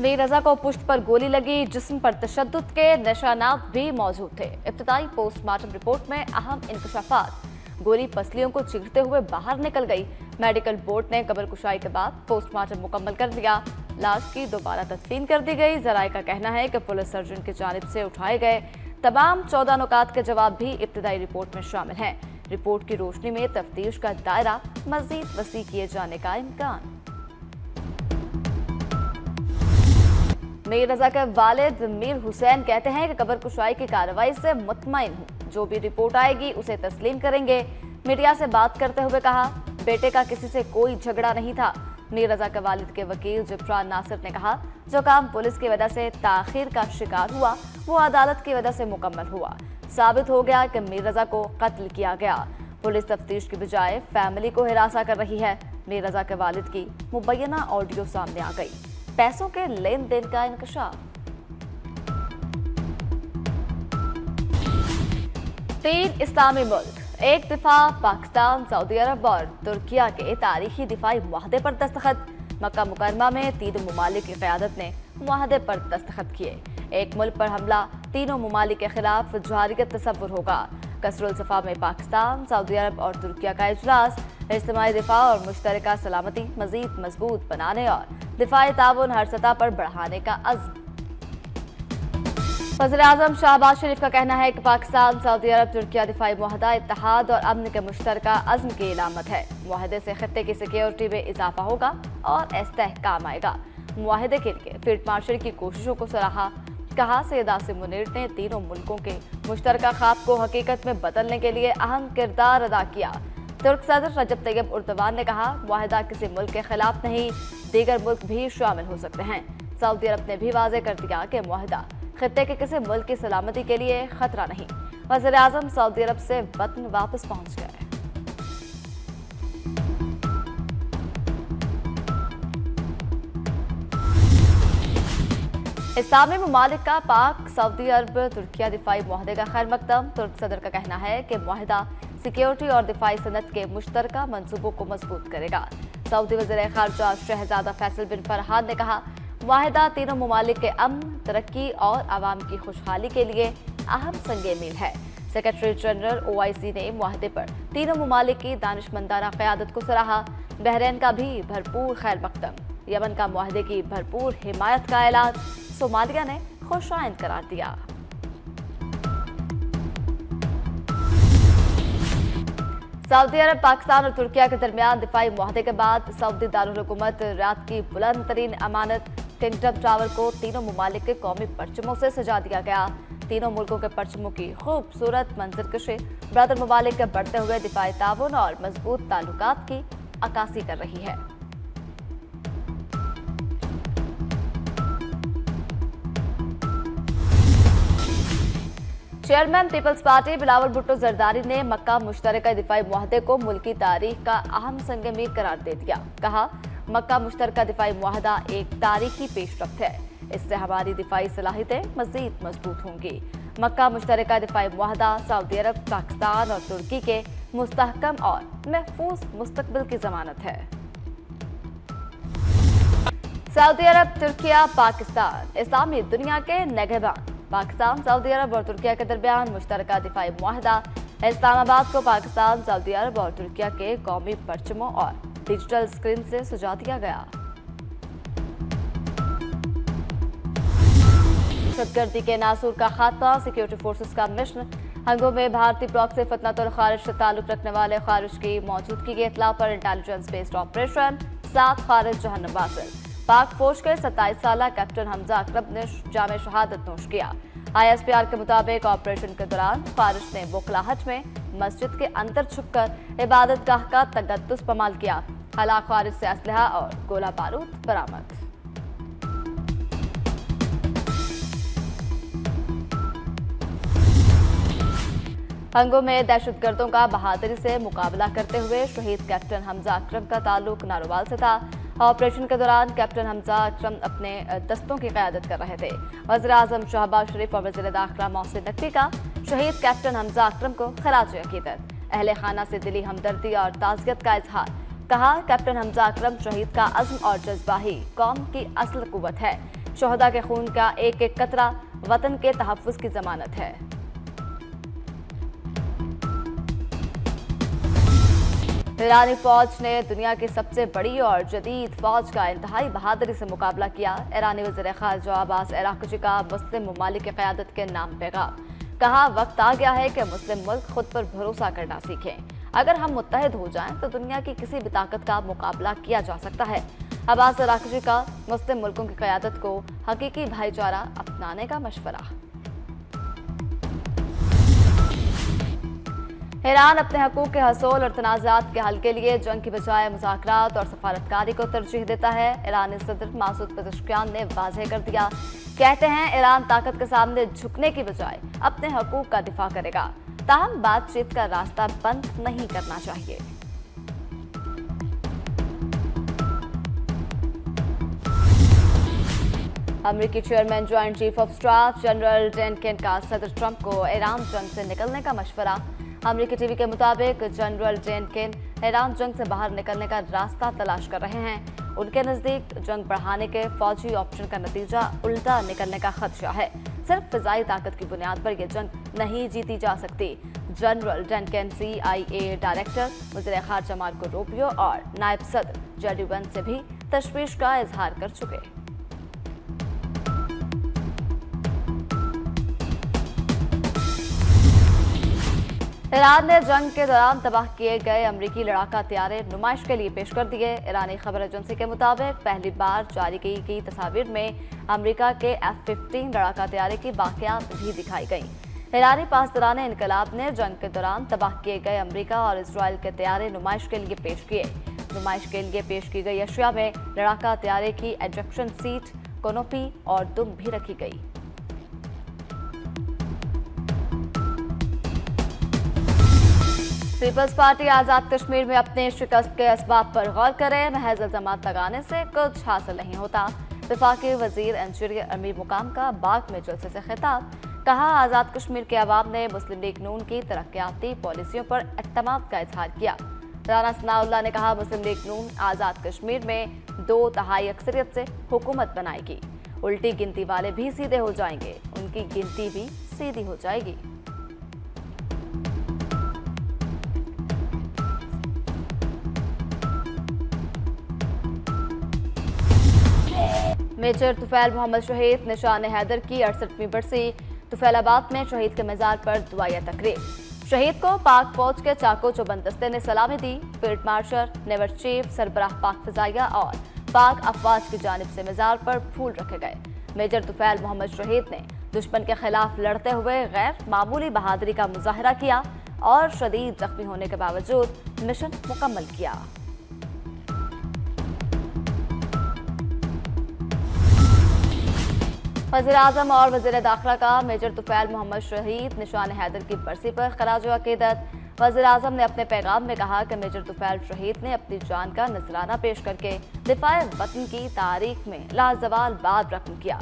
मीर रजा को पुश्त पर गोली लगी, जिस्म पर तशद्दुद के निशानात भी मौजूद थे। इब्तिदाई पोस्टमार्टम रिपोर्ट में अहम इंकशाफात। गोली पसलियों को चीरते हुए बाहर निकल गई। मेडिकल बोर्ड ने कब्र कुशाई के बाद पोस्टमार्टम मुकम्मल कर दिया। लाश की दोबारा तदफीन कर दी गई। जराये का कहना है कि पुलिस सर्जन की जानिब से उठाए गए तमाम 14 नुकात के जवाब भी इब्तिदाई रिपोर्ट में शामिल हैं। रिपोर्ट की रोशनी में तफ्तीश का दायरा मजीद वसी किए जाने का इम्कान। मीर रजा के वालिद मीर हुसैन कहते हैं कि कब्र कुशाई की कार्रवाई से मुतमईन हूँ। जो भी रिपोर्ट आएगी उसे तस्लीम करेंगे। मीडिया से बात करते हुए कहा, बेटे का किसी से कोई झगड़ा नहीं था। मीर रजा के वालिद के वकील जिब्रान नासिर ने कहा, जो काम पुलिस की वजह से ताखीर का शिकार हुआ वो अदालत की वजह से मुकम्मल हुआ। साबित हो गया कि मीर रजा को कत्ल किया गया। पुलिस तफ्तीश की बजाय फैमिली को हिरासा कर रही है। मीर रजा के वालिद की मुबैना ऑडियो सामने आ गई। पैसों के लेन देन का इंकशाफ। 3 इस्लामी मुल्क, एक दिफा, पाकिस्तान, सऊदी अरब और तुर्किया के तारीखी दिफाई मुआहदे पर दस्तखत। मक्का मुकरमा में तीनों ममालिक की क़यादत ने मुआहदे पर दस्तखत किए। एक मुल्क पर हमला तीनों ममालिक के खिलाफ जारियत तसव्वुर होगा। कसरुल सफा में पाकिस्तान, सऊदी अरब और तुर्किया का इजलास। इज्तिमाई दिफा और मुश्तरका सलामती मजीद मजबूत बनाने और दिफाई ताउन हर सतह पर बढ़ाने का अज़्म। वज़ीर-ए-आज़म शहबाज शरीफ का कहना है कि पाकिस्तान, सऊदी अरब, तुर्किया दिफाई मुआहदा इत्तेहाद और अमन के मुश्तरका अज़्म की इलामत है। मुआहदे से खत्ते की सिक्योरिटी में इजाफा होगा और इस्तेहकाम आएगा। मुआहदे के लिए फील्ड मार्शल की कोशिशों को सराहा। कहा, सैयद आसिम मुनीर ने तीनों मुल्कों के मुश्तरका ख्वाब को हकीकत में बदलने के लिए अहम किरदार अदा किया। तुर्क सदर रजब तैयब उर्दवान ने कहा, मुआहदा किसी मुल्क के खिलाफ नहीं, दीगर मुल्क भी शामिल हो सकते हैं। सऊदी अरब ने भी वाज़ेह कर दिया कि मुआहदा खित्ते के किसी मुल्क की सलामती के लिए खतरा नहीं। वज़ीर-ए-आज़म सऊदी अरब से वतन वापस पहुंच गए। इस्लामी ममालिक का पाक, सऊदी अरब, तुर्किया दिफाई मुआहदे का खैर मकदम। तुर्क सदर का कहना है कि मुआहदा सिक्योरिटी और दिफाई सनत के मुश्तरका मंसूबों को मजबूत करेगा। सऊदी वज़ीर ख़ारजा शहजादा फैसल बिन फरहाद ने कहा, मुआहदा तीनों ममालिक के अमन, तरक्की और आवाम की खुशहाली के लिए अहम संगे मील है। सेक्रेटरी जनरल OIC ने मुआहदे पर तीनों ममालिक की दानिशमंदाना क़यादत को सराहा। बहरीन का भी भरपूर खैर मकदम। यमन का मुआहदे की भरपूर हिमायत का ऐलान। सोमालिया ने खुशाइंद करार दिया। सऊदी अरब, पाकिस्तान और तुर्किया के दरमियान दिफाई मुआहदे के बाद सऊदी दारुल हुकूमत रियाद की बुलंद तरीन अमानत किंगडम टावर को तीनों ममालिक के कौमी परचमों से सजा दिया गया। तीनों मुल्कों के परचमों की खूबसूरत मंजरकशी ब्रदर ममालिक के बढ़ते हुए दिफाई ताउन और मजबूत ताल्लुकात की अक्कासी कर रही है। चेयरमैन पीपल्स पार्टी बिलावल भुट्टो जरदारी ने मक्का मुश्तरका दिफाई मुआहदे को मुल्की तारीख का अहम संग मील करार दे दिया। कहा, मक्का मुश्तरका दिफाई मुआहदा एक तारीखी पेशरफ्त है। इससे हमारी दिफाई सलाहियतें मजीद मजबूत होंगी। मक्का मुश्तरका दिफाई मुआहदा सऊदी अरब, पाकिस्तान और तुर्की के मुस्तहकम और महफूज मुस्तकबिल की जमानत है। सऊदी अरब, तुर्किया, पाकिस्तान इस्लामी दुनिया के निगहबान। पाकिस्तान, सऊदी अरब और तुर्किया के दरमियान मुश्तरका दिफाई मुआहदा। इस्लामाबाद को पाकिस्तान, सऊदी अरब और तुर्किया के कौमी परचमों और डिजिटल स्क्रीन से सजा दिया गया। दहशतगर्दी के नासूर का खात्मा, सिक्योरिटी फोर्सेस का मिशन। हंगो में भारतीय ब्लॉक से फतनतुल खारिज से ताल्लुक रखने वाले खारिज की मौजूदगी की इत्तला पर इंटेलिजेंस बेस्ड ऑपरेशन, 7 खारिज जहन्नम वासिल। पाक फौज के 27 साला कैप्टन हमजा अकरम ने जामे शहादत नोश किया। ISPR के मुताबिक ऑपरेशन के दौरान खारिज ने बोखलाहट में मस्जिद के अंदर छुपकर इबादत गाह का तगद्दुस पमाल किया। हलाक खारिज से असलहा और गोला बारूद बरामद। हंगो में दहशतगर्दों का बहादुरी से मुकाबला करते हुए शहीद कैप्टन हमजा अकरम का ताल्लुक नारोवाल से था। ऑपरेशन के दौरान कैप्टन हमजा अकरम अपने दस्तों की क़यादत कर रहे थे। वज़ीर-ए-आज़म शहबाज शरीफ और वज़ीर दाखिला मोहसिन नकवी का शहीद कैप्टन हमजा अकरम को खराज अकीदत। अहले खाना से दिली हमदर्दी और ताज़ियत का इजहार। कहा, कैप्टन हमजा अकरम शहीद का अज़्म और जज्बा ही कौम की असल कुव्वत है। शोहदा के खून का एक एक कतरा वतन के तहफ्फुज़ की जमानत है। ईरानी फौज ने दुनिया की सबसे बड़ी और जदीद फौज का इंतहाई बहादुरी से मुकाबला किया। ईरानी वज़ीर ख़ारजा अब्बास अराग़ची का मुस्लिम ममालिक की क़यादत के नाम पैगाम। कहा, वक्त आ गया है कि मुस्लिम मुल्क खुद पर भरोसा करना सीखें। अगर हम मुत्तहिद हो जाएं तो दुनिया की किसी भी ताकत का मुकाबला किया जा सकता है। अब्बास अराग़ची का मुस्लिम मुल्कों की क़यादत को हकीकी भाईचारा अपनाने का मशवरा। ईरान अपने हकूक़ के हसूल और तनाज़ात के हल के लिए जंग की बजाय मुज़ाकरात और सफारतकारी को तरजीह देता है। ईरानी सदर मसूद पेज़ेश्कियान ने वाज़ेह कर दिया। कहते हैं, ईरान ताकत के सामने झुकने की बजाय अपने हकूक़ का दिफा करेगा, ताहम बातचीत का रास्ता बंद नहीं करना चाहिए। अमेरिकी chairman joint chief of staff general Dan Caine का सदर ट्रंप को ईरान जंग से निकलने का मशवरा। अमेरिकी टीवी के मुताबिक जनरल डैन केन ईरान जंग से बाहर निकलने का रास्ता तलाश कर रहे हैं। उनके नज़दीक जंग बढ़ाने के फौजी ऑप्शन का नतीजा उल्टा निकलने का खदशा है। सिर्फ फिजाई ताकत की बुनियाद पर यह जंग नहीं जीती जा सकती। General Dan Caine CIA director, वज़ीर ख़ारजा मार्को रूबियो और नायब सदर जेडी वेंस से भी तशवीश का इजहार कर चुके। ईरान ने जंग के दौरान तबाह किए गए अमरीकी लड़ाका तैयारे नुमाइश के लिए पेश कर दिए। ईरानी खबर एजेंसी के मुताबिक पहली बार जारी की गई तस्वीर में अमरीका के F-15 लड़ाका तैयारे की बाक़ियात भी दिखाई गई। ईरानी पासदाराने इनकलाब ने जंग के दौरान तबाह किए गए अमरीका और इसराइल के तैयारे नुमाइश के लिए पेश किए। नुमाइश के लिए पेश की गई अशिया में लड़ाका तैयारे की एजेक्शन सीट, कोनोपी और दुम भी रखी गई। पीपल्स पार्टी आज़ाद कश्मीर में अपने शिकस्त के असबाब पर गौर करे। महज इल्ज़ामात लगाने से कुछ हासिल नहीं होता। वफाकी वज़ीर इंटीरियर अमीर मुकाम का बाग में जलसे से खिताब। कहा, आज़ाद कश्मीर के अवाम ने मुस्लिम लीग नून की तरक्याती पॉलिसियों पर एतमाद का इजहार किया। राना सनाउल्लाह ने कहा, मुस्लिम लीग नून आज़ाद कश्मीर में 2/3 अक्सरियत से हुकूमत बनाएगी। उल्टी गिनती वाले भी सीधे हो जाएंगे, उनकी गिनती भी सीधी हो जाएगी। मेजर तुफैल मोहम्मद शहीद निशान हैदर की 68वीं बरसी। तुफैलाबाद में शहीद के मज़ार पर दुआया तकरीब। शहीद को पाक फौज के चाको चौबंद दस्ते ने सलामी दी। फील्ड मार्शल, नेवर चीफ, सरबराह पाक फ़िज़ाइया और पाक अफवाज की जानिब से मज़ार पर फूल रखे गए। मेजर तुफैल मोहम्मद शहीद ने दुश्मन के खिलाफ लड़ते हुए गैर मामूली बहादुरी का मुजाहरा किया और शदीद जख्मी होने के बावजूद मिशन मुकम्मल किया। वज़ीर आज़म और वज़ीर दाखिला का मेजर तुफैल मोहम्मद शहीद निशान हैदर की बरसी पर खराज अक़ीदत। वज़ीर आज़म ने अपने पैगाम में कहा कि मेजर तुफैल शहीद ने अपनी जान का नजराना पेश करके दिफाए वतन की तारीख में लाजवाल बाब रकम किया।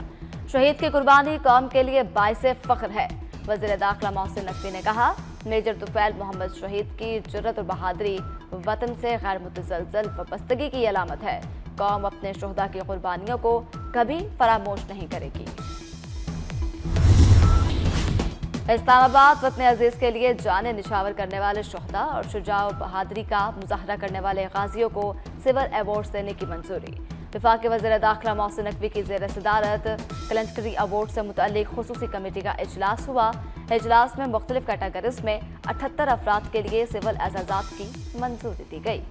शहीद की कुर्बानी कौम के लिए बाइसे फ़ख्र है। वज़ीर दाखिला मोहसिन नकवी ने कहा, मेजर तुफैल मोहम्मद शहीद की जुर्रत और बहादुरी वतन से गैर मुतज़लज़ल वाबस्तगी की अलामत है। कौम अपने शोहदा की कुर्बानियों को कभी फरामोश नहीं करेगी। इस्लामाबाद वतन अजीज के लिए जाने निछावर करने वाले शोहदा और शुजा और बहादुरी का मुजाहरा करने वाले गाजियों को सिविल अवार्ड्स देने की मंजूरी। वफाकी वज़ीर दाखिला मोहसिन नकवी की ज़ेर सदारत कलेंडरी अवार्ड से मुतल्लिक खुसूसी कमेटी का इजलास हुआ। इजलास में मुख्तलिफ कैटेगरीज में 78 अफराद के लिए सिविल एजाज़ात की मंजूरी दी गई।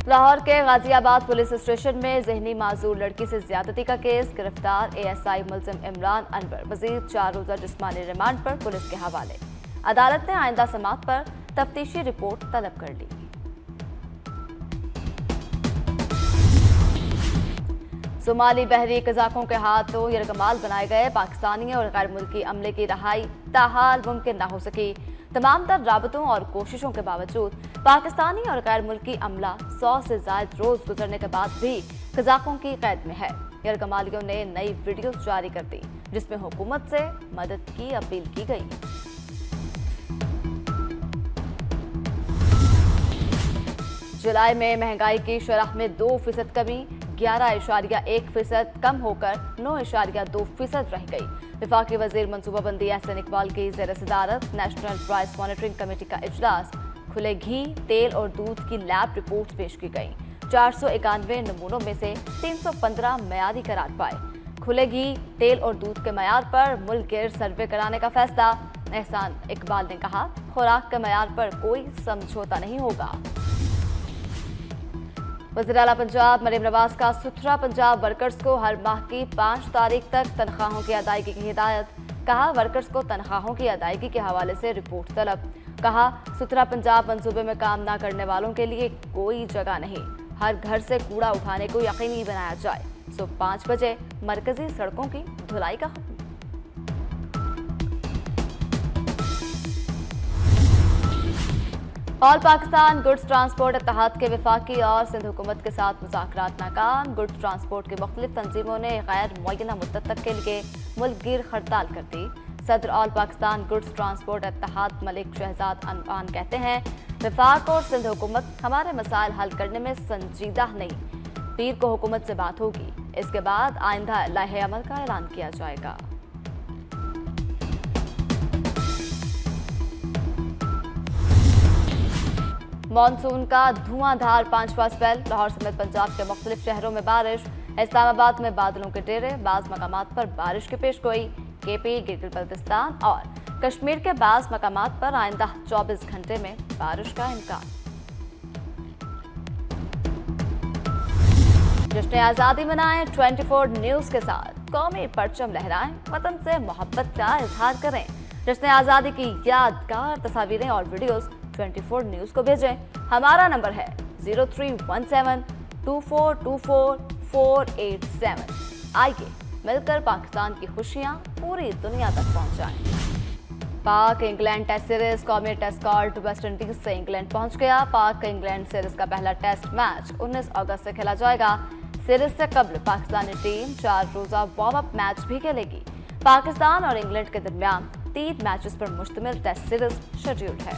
लाहौर के गाजियाबाद पुलिस स्टेशन में जहनी माजूर लड़की से ज्यादती का केस। गिरफ्तार ASI मुल्जिम इमरान अनवर मजीद 4 रोजा जिस्मानी रिमांड पर पुलिस के हवाले। अदालत ने आइंदा समाअत पर तफ्तीशी रिपोर्ट तलब कर ली। सोमाली बहरी कज़ाकों के हाथों यरगमाल बनाए गए पाकिस्तानी और गैर मुल्की अमले की रहाई ताहाल मुमकिन न हो सकी। तमाम तर राबतों और कोशिशों के बावजूद पाकिस्तानी और गैर मुल्की अमला 100 से ज़ायद रोज गुजरने के बाद भी कज़ाकों की कैद में है। यरगमालियों ने नई वीडियो जारी कर दी जिसमें हुकूमत से मदद की अपील की गई। जुलाई में महंगाई की शरह में 2% कमी, 11.1% कम होकर 9.2% रह गई। विफाकी वजीर मनसूबाबंदी एहसन इकबाल की ज़ेर सदारत नेशनल प्राइस मॉनिटरिंग कमेटी का इजलास। खुले घी, तेल और दूध की लैब रिपोर्ट पेश की गई। 491 नमूनों में से 315 मयारी करार पाए। खुले घी, तेल और दूध के मयार पर मुल्क गिर सर्वे कराने का फैसला। एहसान इकबाल ने कहा, खुराक के मयार पर कोई समझौता नहीं होगा। वज़ीर आला पंजाब मरीम नवाज का सुथरा पंजाब वर्कर्स को हर माह की 5 तारीख तक तनख्वाहों की अदायगी की हिदायत। कहा, वर्कर्स को तनख्वाहों की अदायगी के हवाले से रिपोर्ट तलब। कहा, सुथरा पंजाब मंसूबे में काम न करने वालों के लिए कोई जगह नहीं। हर घर से कूड़ा उठाने को यकीनी बनाया जाए। सुबह 5 बजे मरकजी सड़कों की धुलाई का हुक्म। ऑल पाकिस्तान गुड्स ट्रांसपोर्ट इत्तेहाद के वफाकी और सिंध हुकूमत के साथ मुज़ाकरात नाकाम। गुड्स ट्रांसपोर्ट की मुख्तलिफ तंजीमों ने गैर मुअय्यना मुद्दत तक के लिए मुल्क गिर हड़ताल कर दी। सदर ऑल पाकिस्तान गुड्स ट्रांसपोर्ट इत्तेहाद मलिक शहजाद अनवान कहते हैं, वफाक और सिंध हुकूमत हमारे मसाइल हल करने में संजीदा नहीं। पीर को हुकूमत से बात होगी, इसके बाद आइंदा लाहे अमल का ऐलान किया जाएगा। मॉनसून का धुआंधार 5वां स्पेल। लाहौर समेत पंजाब के मुख्तलिफ शहरों में बारिश। इस्लामाबाद में बादलों के डेरे, बाज़ मकामात पर बारिश की पेशगोई। केपी, गिलगित बल्तिस्तान और कश्मीर के बाज़ मकामात पर आइंदा 24 घंटे में बारिश का इम्कान। जश्न आज़ादी मनाएं 24 न्यूज़ के साथ। कौमी परचम लहराएं, वतन से मोहब्बत का इजहार करें। जश्न आज़ादी की यादगार तस्वीरें और वीडियोस 24 न्यूज़ को भेजें। हमारा नंबर है 0317 2424 487। आइए मिलकर पाकिस्तान की खुशियां पूरी दुनिया तक पहुंचाएं। पाक इंग्लैंड टेस्ट सीरीज। कौमी टेस्ट स्क्वाड वेस्ट इंडीज से इंग्लैंड पहुंच गया। पाक इंग्लैंड सीरीज का पहला टेस्ट मैच 19 अगस्त से खेला जाएगा। सीरीज से कबल पाकिस्तानी टीम 4 रोजा वार्म अप मैच भी खेलेगी। पाकिस्तान और इंग्लैंड के दरमियान 3 मैचेस पर मुश्तमिल टेस्ट सीरीज शेड्यूल्ड है।